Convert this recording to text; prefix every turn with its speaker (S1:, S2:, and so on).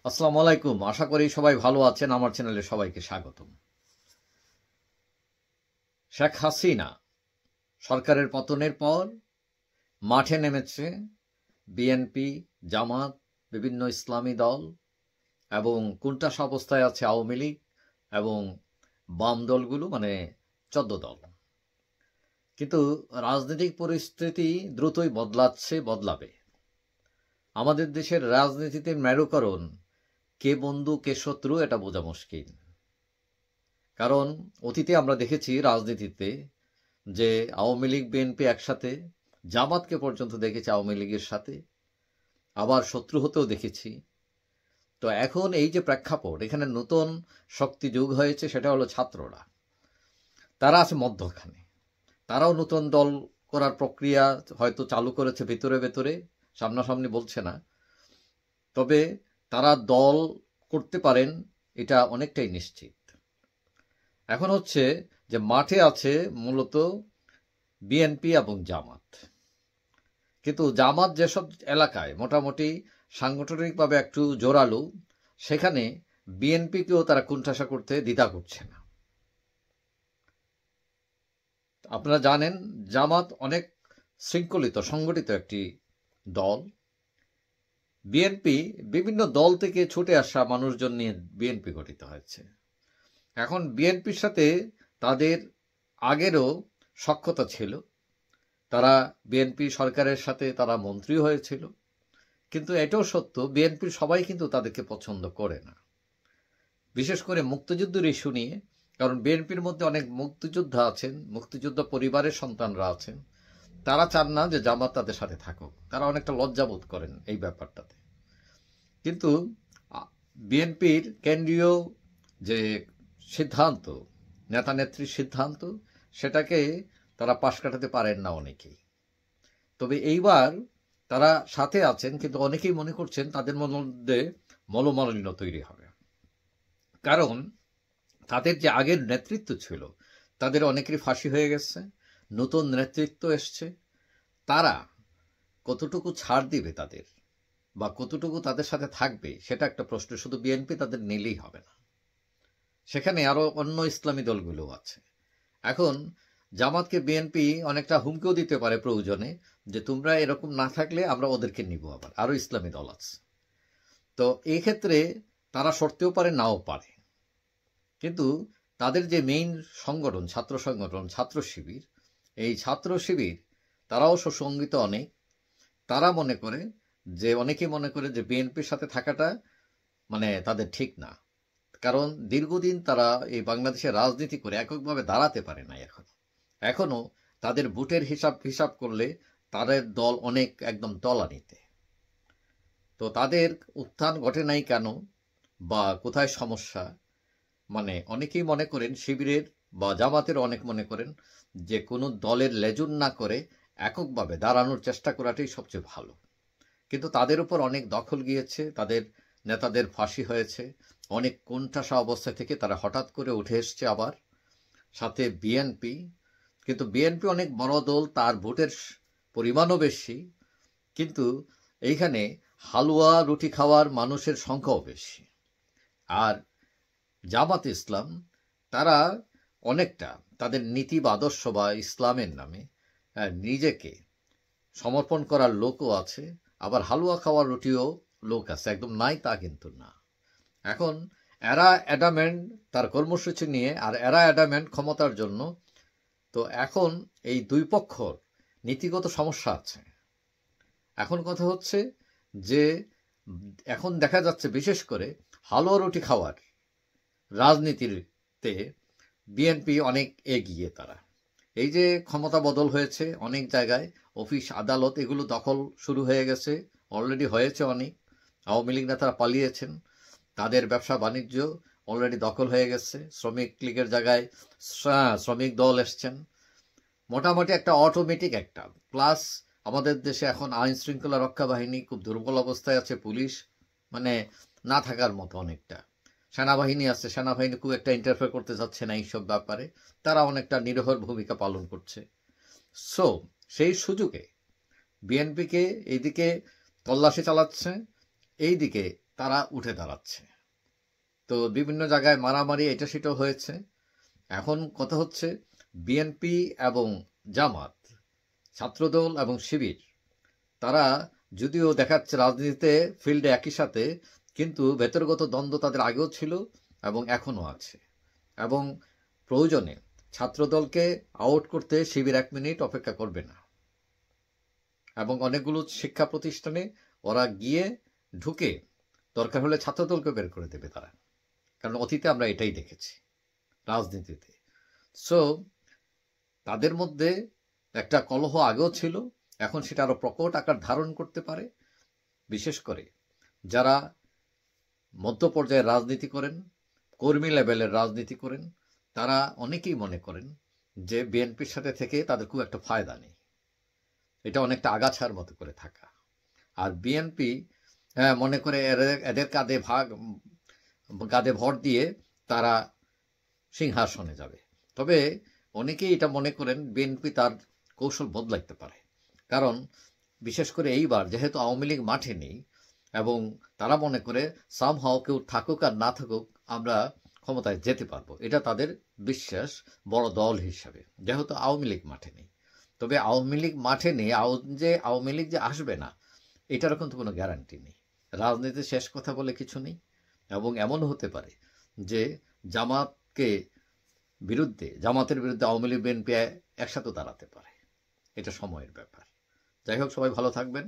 S1: আসসালামু আলাইকুম। আশা করি সবাই ভালো আছেন। আমার চ্যানেলে সবাইকে স্বাগতম। শেখ হাসিনা সরকারের পতনের পর মাঠে নেমেছে বিএনপি, জামাত, বিভিন্ন ইসলামী দল এবং কোণঠাসা অবস্থায় আছে আওয়ামী লীগ এবং বাম দলগুলো, মানে 14 দল। কিন্তু রাজনৈতিক পরিস্থিতি দ্রুতই বদলাবে। আমাদের দেশের রাজনীতিতে মেরুকরণ কে বন্ধু কে শত্রু এটা বোঝা মুশকিল। কারণ অতীতে আমরা দেখেছি রাজনীতিতে যে আওয়ামী লীগ বিএনপি একসাথে, জামাতকে পর্যন্ত দেখেছি আওয়ামী লীগের সাথে, আবার শত্রু হতেও দেখেছি। তো এখন এই যে প্রেক্ষাপট, এখানে নতুন শক্তি যোগ হয়েছে, সেটা হলো ছাত্ররা। তারা আছে মধ্যখানে, তারাও নতুন দল করার প্রক্রিয়া হয়তো চালু করেছে ভেতরে ভেতরে, সামনাসামনি বলছে না। তবে তারা দল করতে পারেন এটা অনেকটাই নিশ্চিত। এখন হচ্ছে যে মাঠে আছে মূলত বিএনপি এবং জামাত। কিন্তু জামাত যেসব এলাকায় মোটামুটি সাংগঠনিকভাবে একটু জোরালো, সেখানে বিএনপিকেও তারা কোণঠাসা করতে দ্বিধা করছে না। আপনারা জানেন জামাত অনেক শৃঙ্খলিত সংগঠিত একটি দল। বিএনপি বিভিন্ন দল থেকে ছুটে আসা মানুষজন নিয়ে বিএনপি গঠিত হয়েছে। এখন বিএনপির সাথে তাদের আগেরও সখ্যতা ছিল, তারা বিএনপি সরকারের সাথে তারা মন্ত্রী হয়েছিল। কিন্তু এটাও সত্য, বিএনপির সবাই কিন্তু তাদেরকে পছন্দ করে না, বিশেষ করে মুক্তিযুদ্ধের ইস্যু নিয়ে। কারণ বিএনপির মধ্যে অনেক মুক্তিযোদ্ধা আছেন, মুক্তিযোদ্ধা পরিবারের সন্তানরা আছেন, তারা চান না যে জামাত তাদের সাথে থাকুক, তারা অনেকটা লজ্জাবোধ করেন এই ব্যাপারটাতে। কিন্তু বিএনপির কেন্দ্রীয় যে সিদ্ধান্ত, নেতা নেত্রীর সিদ্ধান্ত, সেটাকে তারা পাশ কাটাতে পারেন না অনেকেই। তবে এইবার তারা সাথে আছেন, কিন্তু অনেকেই মনে করছেন তাদের মধ্যে মনোমালিন্য তৈরি হবে। কারণ তাদের যে আগের নেতৃত্ব ছিল, তাদের অনেকেরই ফাঁসি হয়ে গেছে, নতুন নেতৃত্ব এসছে। তারা কতটুকু ছাড় দিবে তাদের, বা কতটুকু তাদের সাথে থাকবে, সেটা একটা প্রশ্ন। শুধু বিএনপি তাদের নিলেই হবে না, সেখানে আরো অন্য ইসলামী দলগুলো আছে। এখন জামাতকে বিএনপি অনেকটা হুমকিও দিতে পারে প্রয়োজনে, যে তোমরা এরকম না থাকলে আমরা ওদেরকে নিব। আবার আরো ইসলামী দল আছে, তো এই ক্ষেত্রে তারা সরতেও পারে, নাও পারে। কিন্তু তাদের যে মেইন সংগঠন, ছাত্র সংগঠন, ছাত্র শিবির, এই ছাত্র শিবির তারাও সুসংগঠিত অনেক। তারা মনে করে যে, অনেকেই মনে করে যে বিএনপির সাথে থাকাটা মানে তাদের ঠিক না। কারণ দীর্ঘদিন তারা এই বাংলাদেশের রাজনীতি করে এককভাবে দাঁড়াতে পারে না। এখনো তাদের ভোটের হিসাব করলে তাদের দল অনেক একদম তলানিতে। তো তাদের উত্থান ঘটে নাই কেন, বা কোথায় সমস্যা, মানে অনেকেই মনে করেন, শিবিরের বা জামাতের অনেক মনে করেন যে কোনো দলের লেজুন না করে এককভাবে দাঁড়ানোর চেষ্টা করাটাই সবচেয়ে ভালো। কিন্তু তাদের উপর অনেক দখল গিয়েছে, তাদের নেতাদের ফাঁসি হয়েছে, অনেক কোণঠাসা অবস্থা থেকে তারা হঠাৎ করে উঠে এসছে। আবার সাথে বিএনপি, কিন্তু বিএনপি অনেক বড় দল, তার ভোটের পরিমাণও বেশি, কিন্তু এইখানে হালুয়া রুটি খাওয়ার মানুষের সংখ্যাও বেশি। আর জামাত ইসলাম, তারা অনেকটা তাদের নীতি বা আদর্শ বা ইসলামের নামে নিজেকে সমর্পণ করার লোকও আছে, আবার হালুয়া খাওয়ার রুটিও লোক আছে, একদম নাই তা কিন্তু না। এখন এরা অ্যাডামেন্ট তার কর্মসূচি নিয়ে, আর এরা অ্যাডামেন্ট ক্ষমতার জন্য। তো এখন এই দুই পক্ষর নীতিগত সমস্যা আছে। এখন কথা হচ্ছে যে, এখন দেখা যাচ্ছে বিশেষ করে হালুয়া রুটি খাওয়ার রাজনীতিতে বিএনপি অনেক এগিয়ে। তারা এই যে ক্ষমতা বদল হয়েছে অনেক জায়গায়, অফিস আদালত এগুলো দখল শুরু হয়ে গেছে, অলরেডি হয়েছে অনেক। আওয়ামী লীগ নেতারা পালিয়েছেন, তাদের ব্যবসা বাণিজ্য অলরেডি দখল হয়ে গেছে। শ্রমিক লীগের জায়গায় শ্রমিক দল এসছেন। মোটামুটি একটা অটোমেটিক একটা প্লাস। আমাদের দেশে এখন আইন শৃঙ্খলা রক্ষা বাহিনী খুব দুর্বল অবস্থায় আছে, পুলিশ মানে না থাকার মতো অনেকটা। সেনাবাহিনী আছে, সেনাবাহিনী খুব একটা ইন্টারফেয়ার করতে যাচ্ছে না এইসব ব্যাপারে, তারা অনেকটা নিরহর ভূমিকা পালন করছে। সো সেই সুযোগে বিএনপিকে এইদিকে তল্লাশি চালাচ্ছে, এইদিকে তারা উঠে দাঁড়াচ্ছে। তো বিভিন্ন জায়গায় মারামারি এটা সেটাও হয়েছে। এখন কথা হচ্ছে বিএনপি এবং জামাত, ছাত্রদল এবং শিবির, তারা যদিও দেখাচ্ছে রাজনীতিতে ফিল্ডে একই সাথে, কিন্তু ভেতরগত দ্বন্দ্ব তাদের আগেও ছিল এবং এখনও আছে। এবং প্রয়োজনে ছাত্রদলকে আউট করতে শিবির 1 মিনিট অপেক্ষা করবে না। এবং অনেকগুলো শিক্ষা প্রতিষ্ঠানে ওরা গিয়ে ঢুকে দরকার হলে ছাত্রদলকে বের করে দেবে তারা, কারণ অতীতে আমরা এটাই দেখেছি রাজনীতিতে। সো তাদের মধ্যে একটা কলহ আগেও ছিল, এখন সেটা আরো প্রকট আকার ধারণ করতে পারে। বিশেষ করে যারা মধ্য পর্যায়ের রাজনীতি করেন, কর্মী লেভেলের রাজনীতি করেন, তারা অনেকেই মনে করেন যে বিএনপির সাথে থেকে তাদের খুব একটা ফায়দা নেই। এটা অনেকটা আগাছার মতো করে থাকা। আর বিএনপি মনে করে এদের কাঁধে ভর দিয়ে তারা সিংহাসনে যাবে। তবে অনেকেই এটা মনে করেন বিএনপি তার কৌশল বদলাইতে পারে, কারণ বিশেষ করে এইবার যেহেতু আওয়ামী লীগ মাঠে নেই এবং তারা মনে করে সামহাও কেউ থাকুক আর না থাকুক আমরা ক্ষমতায় যেতে পারবো, এটা তাদের বিশ্বাস বড় দল হিসাবে, যেহেতু আওয়ামী লীগ মাঠে নেই। তবে আওয়ামী লীগ মাঠে নেই, আওয়ামী লীগ যে আসবে না এটারও কিন্তু কোনো গ্যারান্টি নেই। রাজনীতি শেষ কথা বলে কিছু নেই, এবং এমনও হতে পারে যে জামাতের বিরুদ্ধে আওয়ামী লীগ বিএনপি একসাথে দাঁড়াতে পারে। এটা সময়ের ব্যাপার। যাই হোক, সবাই ভালো থাকবেন।